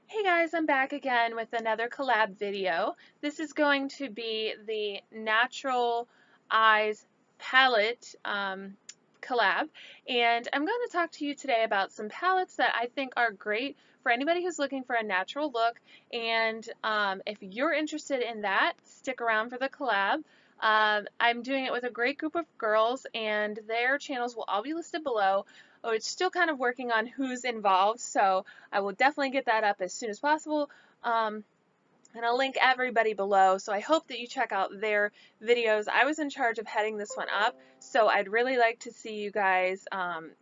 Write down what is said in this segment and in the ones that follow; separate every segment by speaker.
Speaker 1: Hey guys, I'm back again with another collab video. This is going to be the Natural Eyes palette collab, and I'm going to talk to you today about some palettes that I think are great for anybody who's looking for a natural look, and if you're interested in that, stick around for the collab. I'm doing it with a great group of girls, and their channels will all be listed below. Oh, it's still kind of working on who's involved, so I will definitely get that up as soon as possible. And I'll link everybody below, so I hope that you check out their videos. I was in charge of heading this one up, so I'd really like to see you guys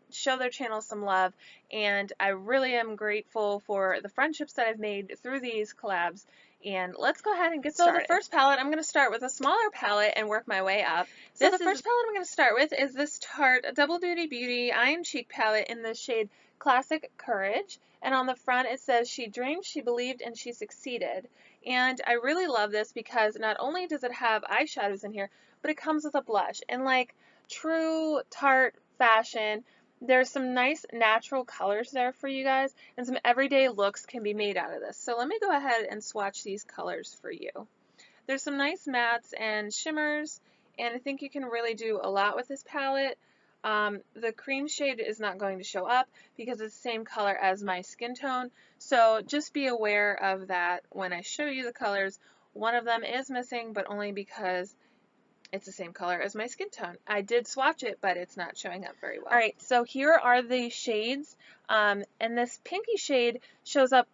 Speaker 1: show their channel some love, and I really am grateful for the friendships that I've made through these collabs. And let's go ahead and get started. So the first palette, I'm going to start with a smaller palette and work my way up. So the first palette I'm going to start with is this Tarte Double Duty Beauty Eye and Cheek palette in the shade Classic Courage. And on the front it says, "She dreamed, she believed, and she succeeded." And I really love this because not only does it have eyeshadows in here, but it comes with a blush. And like true Tarte fashion, there's some nice natural colors there for you guys, and some everyday looks can be made out of this. So let me go ahead and swatch these colors for you. There's some nice mattes and shimmers, and I think you can really do a lot with this palette. The cream shade is not going to show up because it's the same color as my skin tone, so just be aware of that when I show you the colors. One of them is missing, but only because it's the same color as my skin tone. I did swatch it, but it's not showing up very well. Alright, so here are the shades, and this pinky shade shows up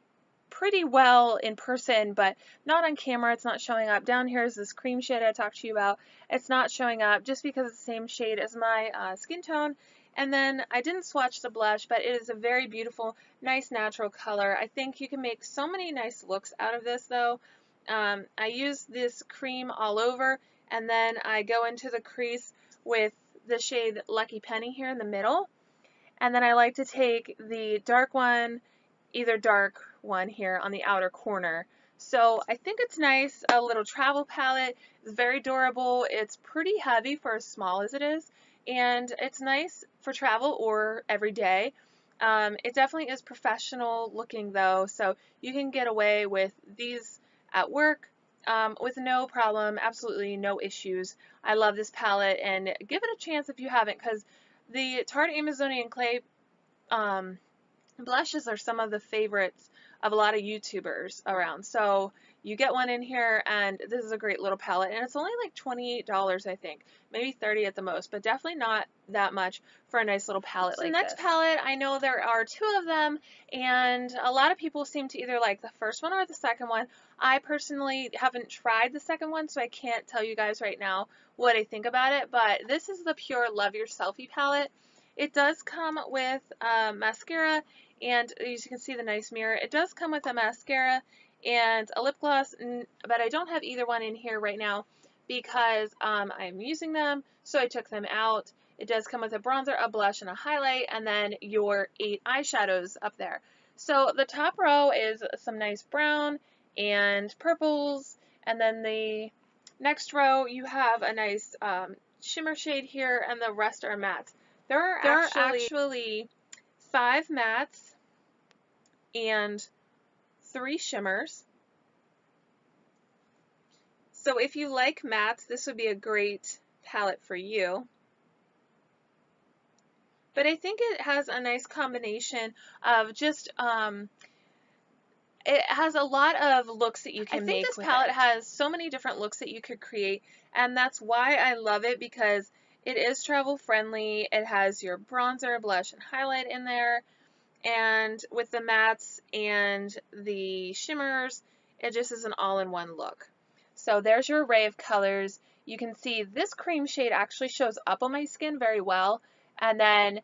Speaker 1: pretty well in person, but not on camera. It's not showing up. Down here is this cream shade I talked to you about. It's not showing up just because it's the same shade as my skin tone. And then I didn't swatch the blush, but it is a very beautiful, nice natural color. I think you can make so many nice looks out of this though. I use this cream all over, and then I go into the crease with the shade Lucky Penny here in the middle. And then I like to take the dark one, either dark one here on the outer corner. So I think it's nice, a little travel palette. It's very durable. It's pretty heavy for as small as it is, and it's nice for travel or every day. It definitely is professional looking though, so you can get away with these at work with no problem, absolutely no issues. I love this palette, and give it a chance if you haven't, because the Tarte Amazonian Clay blushes are some of the favorites of a lot of YouTubers around. So you get one in here, and this is a great little palette, and it's only like $28, I think, maybe 30 at the most, but definitely not that much for a nice little palette like this. The next palette, I know there are two of them, and a lot of people seem to either like the first one or the second one. I personally haven't tried the second one, so I can't tell you guys right now what I think about it, but this is the Pure Love Your Selfie palette. It does come with mascara, and as you can see the nice mirror, it does come with a mascara and a lip gloss, but I don't have either one in here right now because I'm using them, so I took them out. It does come with a bronzer, a blush, and a highlight, and then your 8 eyeshadows up there. So the top row is some nice brown and purples, and then the next row you have a nice shimmer shade here, and the rest are mattes. There are actually 5 mattes and 3 shimmers. So if you like mattes, this would be a great palette for you. But I think it has a nice combination of just, it has a lot of looks that you can make with it. I think this palette has so many different looks that you could create, and that's why I love it, because it is travel friendly. It has your bronzer, blush, and highlight in there. And with the mattes and the shimmers, it just is an all-in-one look. So there's your array of colors. You can see this cream shade actually shows up on my skin very well, and then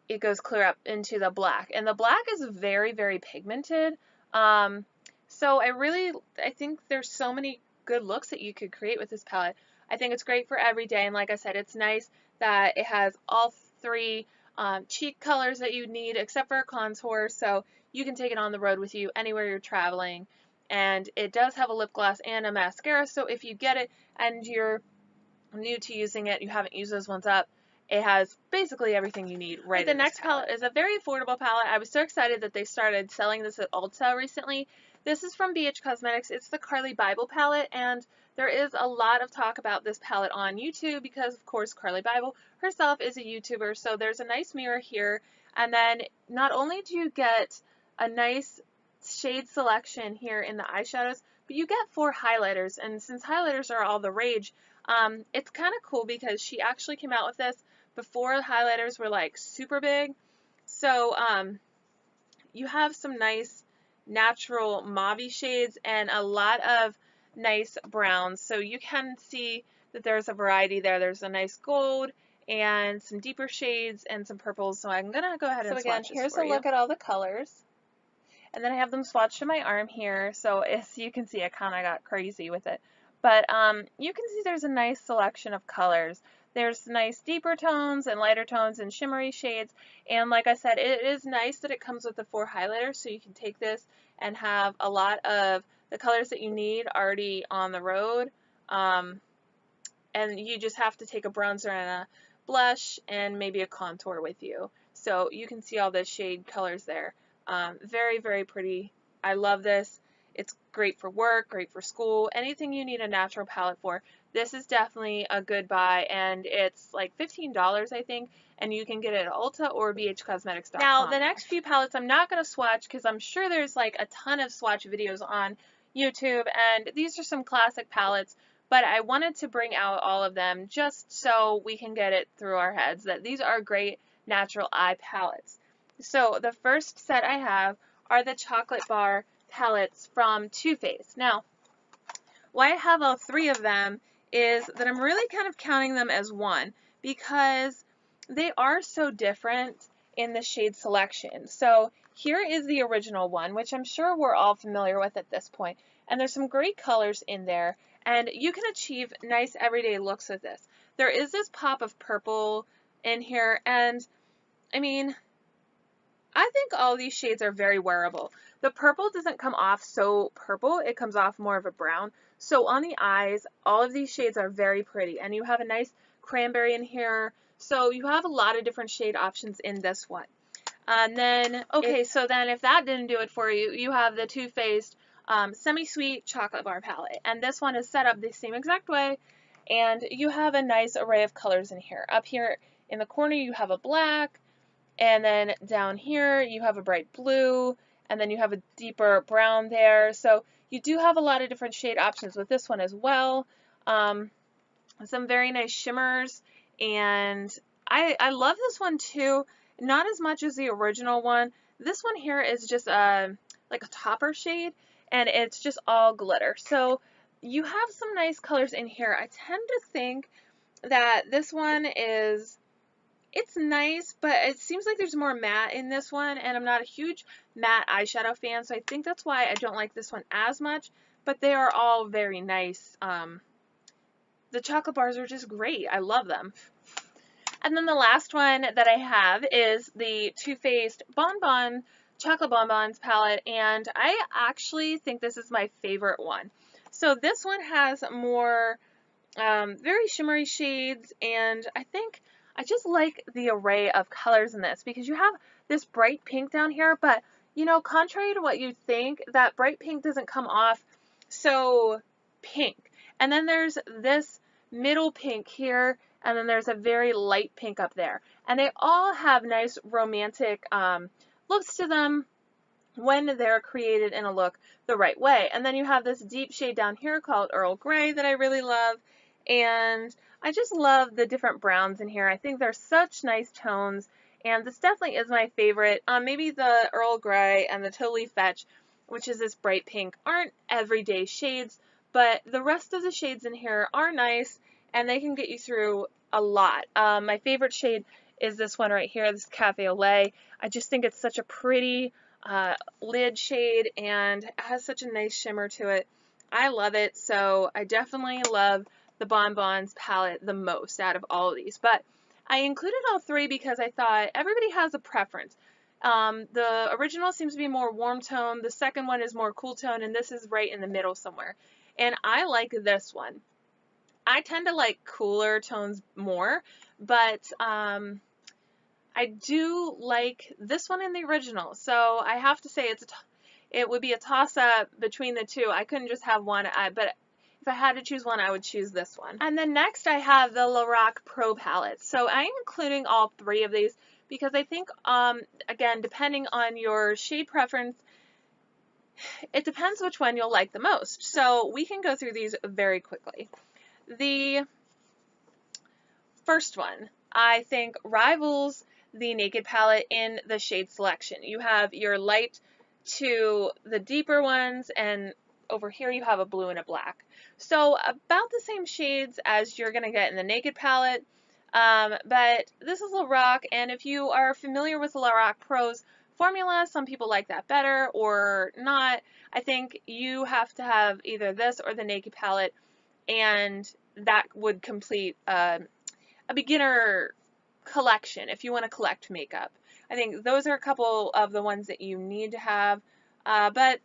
Speaker 1: it goes clear up into the black. And the black is very, very pigmented. So I think there's so many good looks that you could create with this palette. I think it's great for every day, and like I said, it's nice that it has all 3 cheek colors that you need except for a contour, so you can take it on the road with you anywhere you're traveling. And it does have a lip gloss and a mascara, so if you get it and you're new to using it, you haven't used those ones up, it has basically everything you need right in this palette. The next palette is a very affordable palette. I was so excited that they started selling this at Ulta recently. This is from BH Cosmetics. It's the Carly Bible palette, and there is a lot of talk about this palette on YouTube because, of course, Carly Bible herself is a YouTuber. So there's a nice mirror here, and then not only do you get a nice shade selection here in the eyeshadows, but you get 4 highlighters, and since highlighters are all the rage, it's kind of cool because she actually came out with this before highlighters were like super big. So you have some nice natural mauve shades and a lot of nice browns. So you can see that there's a variety there. There's a nice gold and some deeper shades and some purples. So I'm gonna go ahead and swatch this for you. So again, here's a look at all the colors. And then I have them swatched to my arm here. So as you can see, I kind of got crazy with it. But you can see there's a nice selection of colors. There's nice deeper tones and lighter tones and shimmery shades. And like I said, it is nice that it comes with the 4 highlighters, so you can take this and have a lot of the colors that you need already on the road. And you just have to take a bronzer and a blush and maybe a contour with you. So you can see all the shade colors there. Very, very pretty. I love this. It's great for work, great for school, anything you need a natural palette for. This is definitely a good buy, and it's like $15, I think, and you can get it at Ulta or bhcosmetics.com. Now, the next few palettes I'm not going to swatch because I'm sure there's like a ton of swatch videos on YouTube, and these are some classic palettes, but I wanted to bring out all of them just so we can get it through our heads that these are great natural eye palettes. So the first set I have are the chocolate bar palettes from Too Faced. Now, why I have all 3 of them is that I'm really kind of counting them as one because they are so different in the shade selection. So here is the original one, which I'm sure we're all familiar with at this point. And there's some great colors in there, and you can achieve nice everyday looks with this. There is this pop of purple in here, and I mean, I think all these shades are very wearable. The purple doesn't come off so purple, it comes off more of a brown. So on the eyes, all of these shades are very pretty, and you have a nice cranberry in here. So you have a lot of different shade options in this one. And then, okay, so then if that didn't do it for you, you have the Too Faced Semi-Sweet Chocolate Bar Palette. And this one is set up the same exact way, and you have a nice array of colors in here. Up here in the corner, you have a black, and then down here, you have a bright blue, and then you have a deeper brown there. So you do have a lot of different shade options with this one as well. Some very nice shimmers, and I love this one too. Not as much as the original one. This one here is just like a topper shade, and it's just all glitter. So you have some nice colors in here. I tend to think that this one is, it's nice, but it seems like there's more matte in this one, and I'm not a huge matte eyeshadow fan, so I think that's why I don't like this one as much, but they are all very nice. The chocolate bars are just great. I love them. And then the last one that I have is the Too Faced Bonbon Chocolate Bonbons palette, and I actually think this is my favorite one. So this one has more very shimmery shades, and I think I just like the array of colors in this because you have this bright pink down here, but you know, contrary to what you think, that bright pink doesn't come off so pink. And then there's this middle pink here, and then there's a very light pink up there. And they all have nice romantic looks to them when they're created in a look the right way. And then you have this deep shade down here called Earl Grey that I really love. And I just love the different browns in here. I think they're such nice tones, and this definitely is my favorite. Maybe the Earl Grey and the Totally Fetch, which is this bright pink, aren't everyday shades, but the rest of the shades in here are nice, and they can get you through a lot. My favorite shade is this one right here, this Cafe au Lait. I just think it's such a pretty lid shade, and it has such a nice shimmer to it. I love it, so I definitely love the Bonbons palette the most out of all of these. But I included all 3 because I thought everybody has a preference. The original seems to be more warm tone, the second one is more cool tone, and this is right in the middle somewhere. And I like this one. I tend to like cooler tones more, but I do like this one in the original. So I have to say it would be a toss-up between the two. I couldn't just have one, but if I had to choose one, I would choose this one. And then next I have the Lorac Pro palette. So I'm including all three of these because I think, again, depending on your shade preference, it depends which one you'll like the most. So we can go through these very quickly. The first one, I think, rivals the Naked palette in the shade selection. You have your light to the deeper ones, and over here you have a blue and a black. So about the same shades as you're going to get in the Naked palette, but this is Lorac, and if you are familiar with Lorac Pro's formula, some people like that better or not. I think you have to have either this or the Naked palette, and that would complete a beginner collection if you want to collect makeup. I think those are a couple of the ones that you need to have, but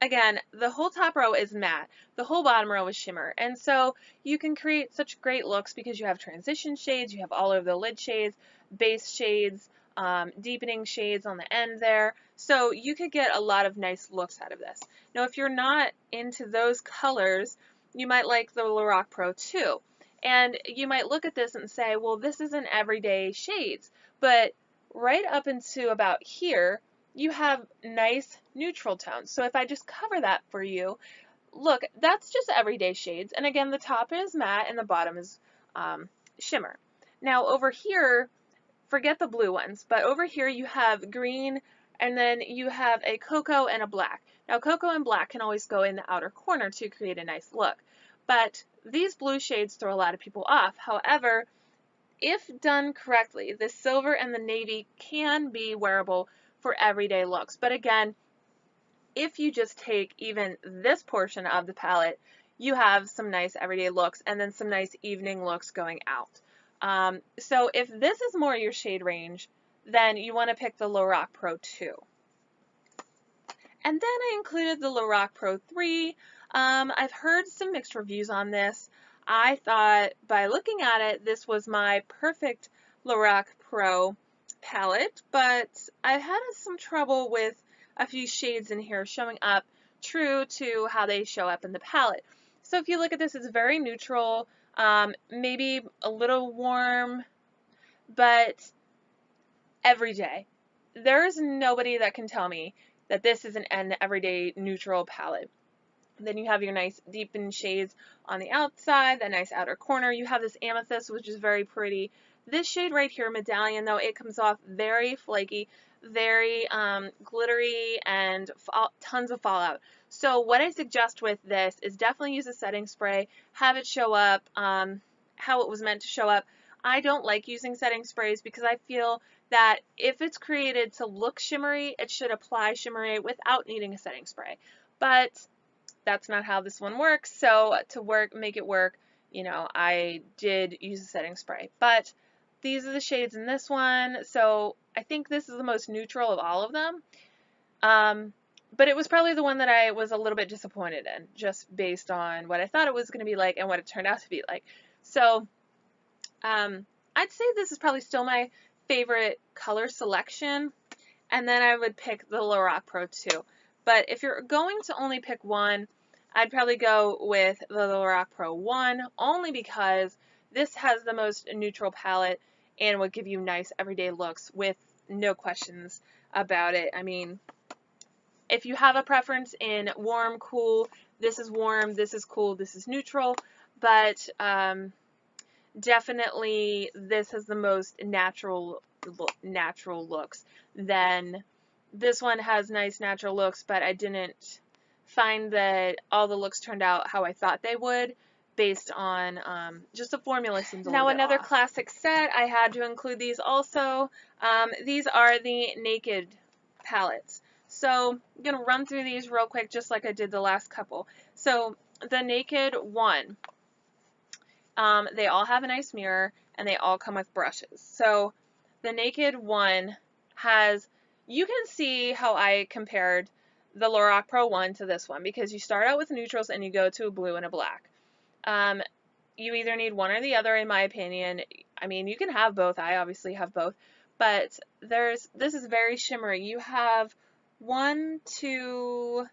Speaker 1: again, the whole top row is matte, the whole bottom row is shimmer, and so you can create such great looks because you have transition shades, you have all of the lid shades, base shades, deepening shades on the end there, so you could get a lot of nice looks out of this. Now if you're not into those colors, you might like the Lorac Pro too. And you might look at this and say, well, this isn't everyday shades, but right up into about here, you have nice neutral tones. So if I just cover that for you, look, that's just everyday shades. And again, the top is matte and the bottom is shimmer. Now over here, forget the blue ones, but over here you have green and then you have a cocoa and a black. Now cocoa and black can always go in the outer corner to create a nice look. But these blue shades throw a lot of people off. However, if done correctly, the silver and the navy can be wearable for everyday looks. But again, if you just take even this portion of the palette, you have some nice everyday looks and then some nice evening looks going out. So if this is more your shade range, then you want to pick the Lorac Pro 2. And then I included the Lorac Pro 3. I've heard some mixed reviews on this. I thought by looking at it, this was my perfect Lorac Pro palette, but I've had some trouble with a few shades in here showing up true to how they show up in the palette. So if you look at this, it's very neutral, maybe a little warm, but everyday. There's nobody that can tell me that this is an everyday neutral palette. Then you have your nice deepened shades on the outside, that nice outer corner. You have this amethyst, which is very pretty. This shade right here, Medallion, though, it comes off very flaky, very glittery, and tons of fallout. So what I suggest with this is definitely use a setting spray, have it show up how it was meant to show up. I don't like using setting sprays because I feel that if it's created to look shimmery, it should apply shimmery without needing a setting spray. But that's not how this one works, so to make it work, you know, I did use a setting spray. But these are the shades in this one, so I think this is the most neutral of all of them. But it was probably the one that I was a little bit disappointed in, just based on what I thought it was going to be like and what it turned out to be like. So I'd say this is probably still my favorite color selection, and then I would pick the Lorac Pro 2. But if you're going to only pick one, I'd probably go with the Lorac Pro 1, only because this has the most neutral palette and would give you nice everyday looks with no questions about it. I mean, if you have a preference in warm, cool, this is warm, this is cool, this is neutral, but definitely this has the most natural looks. Then this one has nice natural looks, but I didn't find that all the looks turned out how I thought they would, based on just the formula seems a little bit off. Classic set, I had to include these also. These are the Naked palettes. So I'm going to run through these real quick just like I did the last couple. So the Naked one, they all have a nice mirror and they all come with brushes. So the Naked one has, you can see how I compared the Lorac Pro 1 to this one because you start out with neutrals and you go to a blue and a black. you either need one or the other, in my opinion. I mean, you can have both. I obviously have both. But this is very shimmery. You have two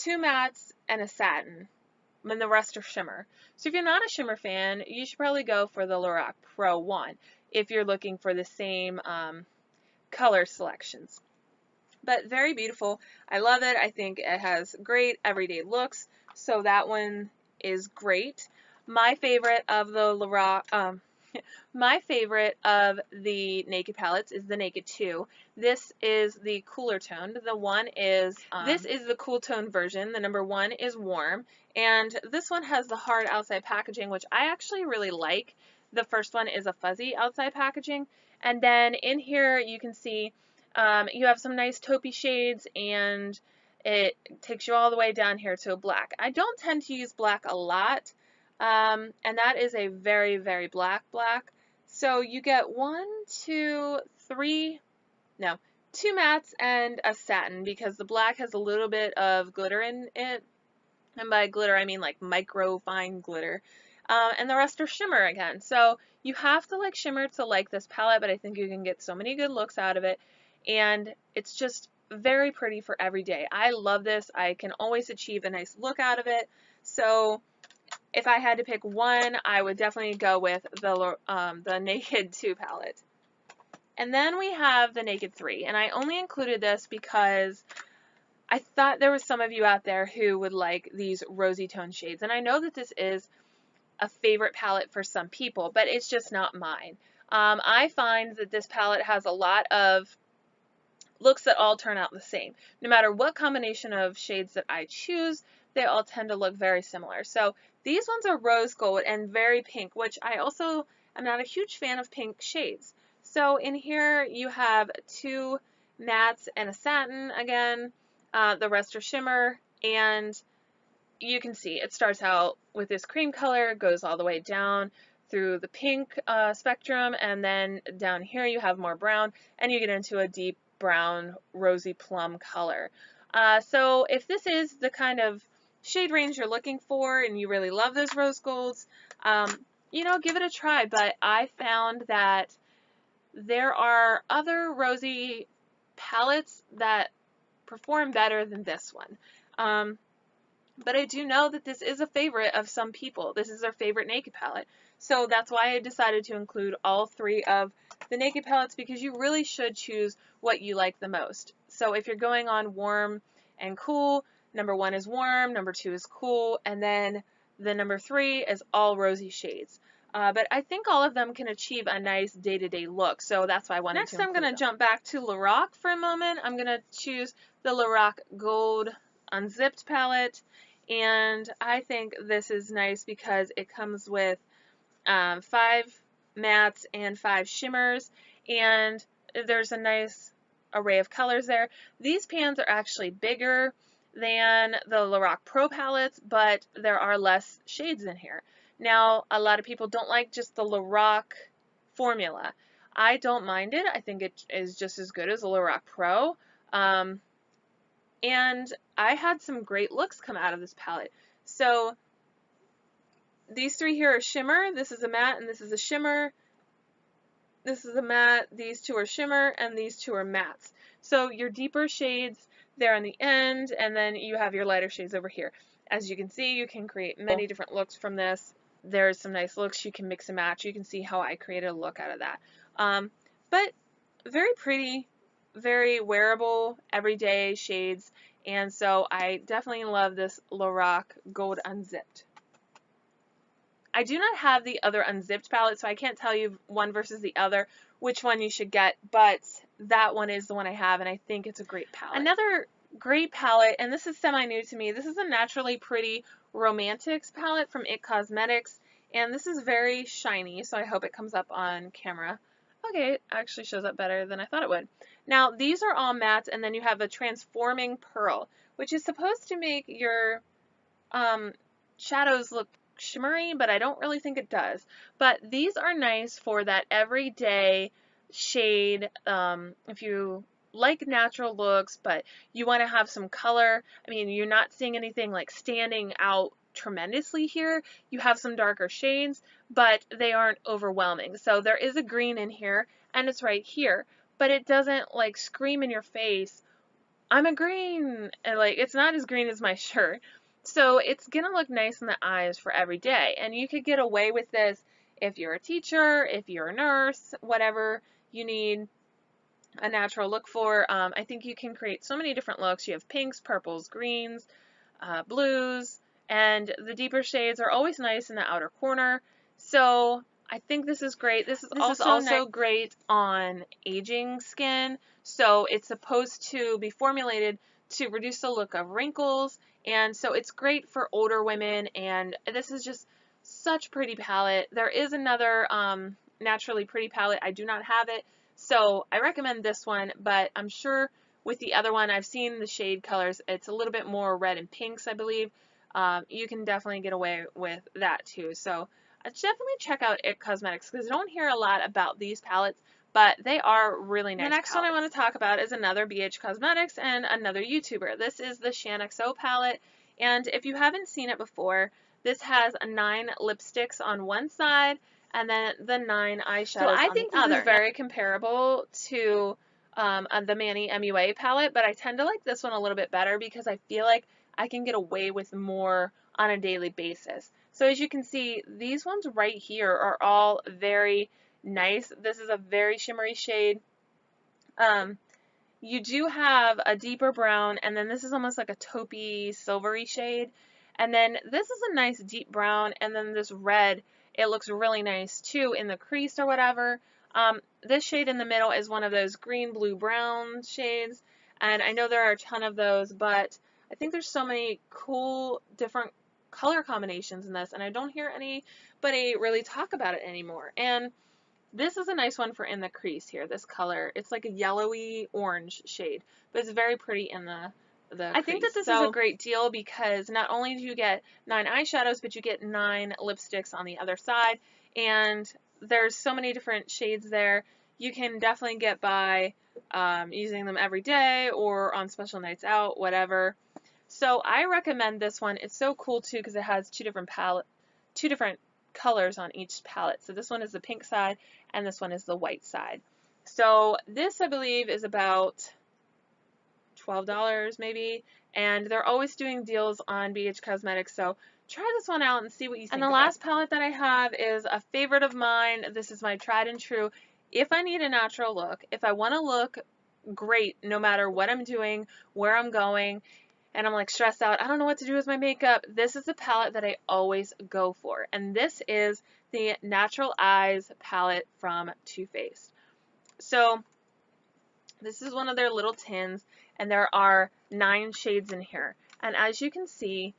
Speaker 1: mattes and a satin, and the rest are shimmer. So if you're not a shimmer fan, you should probably go for the Lorac Pro 1 if you're looking for the same color selections. But very beautiful. I love it. I think it has great everyday looks, so that one is great. My favorite of the Lorac, my favorite of the Naked palettes is the Naked 2. This is the cooler toned. The one is, this is the cool tone version. The number 1 is warm. And this one has the hard outside packaging, which I actually really like. The first one is a fuzzy outside packaging. And then in here you can see you have some nice taupey shades, and it takes you all the way down here to a black. I don't tend to use black a lot. And that is a very, very black. So you get two mattes and a satin, because the black has a little bit of glitter in it. And by glitter, I mean like micro fine glitter. And the rest are shimmer again. So you have to like shimmer to like this palette, but I think you can get so many good looks out of it. And it's just very pretty for every day. I love this. I can always achieve a nice look out of it. So if I had to pick one, I would definitely go with the Naked 2 palette. And then we have the Naked 3, and I only included this because I thought there was some of you out there who would like these rosy tone shades, and I know that this is a favorite palette for some people, but it's just not mine. I find that this palette has a lot of looks that all turn out the same. No matter what combination of shades that I choose, they all tend to look very similar. So these ones are rose gold and very pink, which I also am not a huge fan of pink shades. So in here you have two mattes and a satin again. The rest are shimmer, and you can see it starts out with this cream color, goes all the way down through the pink spectrum, and then down here you have more brown, and you get into a deep brown rosy plum color. So if this is the kind of shade range you're looking for and you really love those rose golds, you know, give it a try. But I found that there are other rosy palettes that perform better than this one. But I do know that this is a favorite of some people. This is their favorite Naked palette. So that's why I decided to include all three of the Naked palettes, because you really should choose what you like the most. So if you're going on warm and cool, number 1 is warm, number 2 is cool, and then the number 3 is all rosy shades. But I think all of them can achieve a nice day-to-day look, so that's why I wanted to include them. Next, I'm going to jump back to Lorac for a moment. I'm going to choose the Lorac Gold Unzipped palette, and I think this is nice because it comes with 5 mattes and 5 shimmers, and there's a nice array of colors there. These pans are actually bigger than the Lorac Pro palettes, but there are less shades in here. Now, a lot of people don't like just the Lorac formula. I don't mind it. I think it is just as good as the Lorac Pro. And I had some great looks come out of this palette. So these three here are shimmer. This is a matte and this is a shimmer. This is a matte, these two are shimmer, and these two are mattes. So your deeper shades there on the end, and then you have your lighter shades over here. As you can see, you can create many different looks from this. There's some nice looks you can mix and match. You can see how I created a look out of that. But very pretty, very wearable, everyday shades, and so I definitely love this Lorac Gold Unzipped. I do not have the other unzipped palette, so I can't tell you one versus the other which one you should get, but that one is the one I have, and I think it's a great palette. Another great palette, and this is semi-new to me, this is a Naturally Pretty Romantics palette from IT Cosmetics, and this is very shiny, so I hope it comes up on camera. Okay, it actually shows up better than I thought it would. Now, these are all mattes, and then you have a Transforming Pearl, which is supposed to make your shadows look shimmery, but I don't really think it does. But these are nice for that everyday shade. If you like natural looks, but you want to have some color. I mean, you're not seeing anything like standing out tremendously here. You have some darker shades, but they aren't overwhelming. So there is a green in here, and it's right here, but it doesn't like scream in your face, I'm a green, and like it's not as green as my shirt. So it's gonna look nice in the eyes for every day. And you could get away with this if you're a teacher, if you're a nurse, whatever you need a natural look for. I think you can create so many different looks. You have pinks, purples, greens, blues, and the deeper shades are always nice in the outer corner. So I think this is great. This is also great on aging skin. So it's supposed to be formulated to reduce the look of wrinkles, and so it's great for older women, and this is just such pretty palette. There is another naturally pretty palette. I do not have it, so I recommend this one, but I'm sure with the other one, I've seen the shade colors. It's a little bit more red and pinks, I believe. You can definitely get away with that too. So definitely check out IT Cosmetics because I don't hear a lot about these palettes, but they are really nice. The next one I want to talk about is another BH Cosmetics and another YouTuber. This is the ShanXO palette, and if you haven't seen it before, this has 9 lipsticks on one side and then the 9 eyeshadows
Speaker 2: so I think
Speaker 1: on the other.
Speaker 2: this is
Speaker 1: very comparable to the Manny MUA palette, but I tend to like this one a little bit better because I feel like I can get away with more on a daily basis. So as you can see, these ones right here are all very nice. This is a very shimmery shade. You do have a deeper brown, and then this is almost like a taupey silvery shade. And then this is a nice deep brown, and then this red, it looks really nice too in the crease or whatever. This shade in the middle is one of those green, blue, brown shades, and I know there are a ton of those, but I think there's so many cool different color combinations in this, and I don't hear anybody really talk about it anymore. And this is a nice one for in the crease here, this color. It's like a yellowy orange shade, but it's very pretty in the
Speaker 2: I think that this is
Speaker 1: a great deal because not only do you get 9 eyeshadows, but you get 9 lipsticks on the other side, and there's so many different shades there. You can definitely get by using them every day or on special nights out, whatever. So I recommend this one. It's so cool too because it has two different colors on each palette. So this one is the pink side and this one is the white side. So this I believe is about $12 maybe, and they're always doing deals on BH Cosmetics, so try this one out and see what you think. And the last palette that I have is a favorite of mine. This is my tried and true. If I need a natural look, if I want to look great no matter what I'm doing, where I'm going, and I'm like stressed out, I don't know what to do with my makeup, this is the palette that I always go for. And this is the Natural Eyes palette from Too Faced. So this is one of their little tins, and there are 9 shades in here. And as you can see,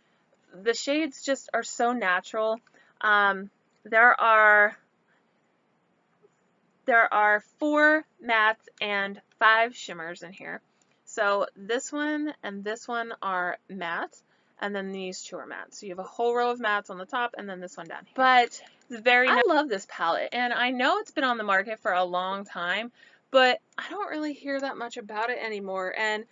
Speaker 1: the shades just are so natural. There are 4 mattes and 5 shimmers in here. So this one and this one are matte, and then these 2 are matte. So you have a whole row of mattes on the top, and then this one down here. But I love this palette, and I know it's been on the market for a long time, but I don't really hear that much about it anymore. And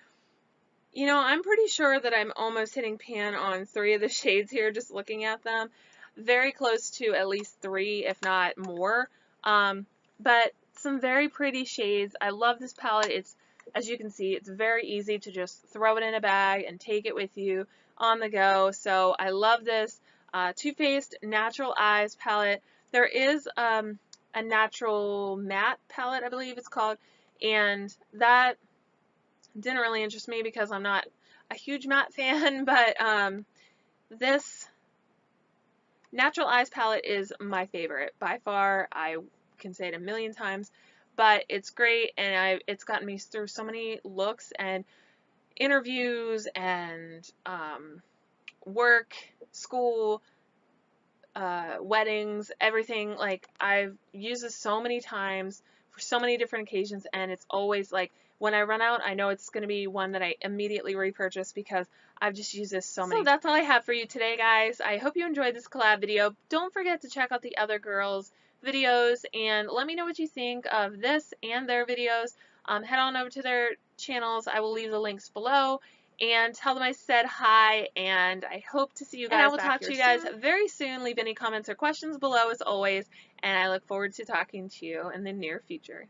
Speaker 1: you know, I'm pretty sure that I'm almost hitting pan on 3 of the shades here just looking at them. Very close to at least 3, if not more. But some very pretty shades. I love this palette. It's, as you can see, it's very easy to just throw it in a bag and take it with you on the go. So I love this Too Faced Natural Eyes palette. There is a natural matte palette, I believe it's called, and that didn't really interest me because I'm not a huge matte fan, but this Natural Eyes palette is my favorite by far. I can say it a million times, but it's great, and it's gotten me through so many looks and interviews and work, school, weddings, everything. Like, I've used this so many times for so many different occasions, and it's always like when I run out, I know it's going to be one that I immediately repurchase because I've just used this so many. So that's all I have for you today, guys. I hope you enjoyed this collab video. Don't forget to check out the other girls' videos and let me know what you think of this and their videos. Head on over to their channels. I will leave the links below. and tell them I said hi, and I hope to see you guys. And I will talk to you guys very soon. Leave any comments or questions below as always, and I look forward to talking to you in the near future.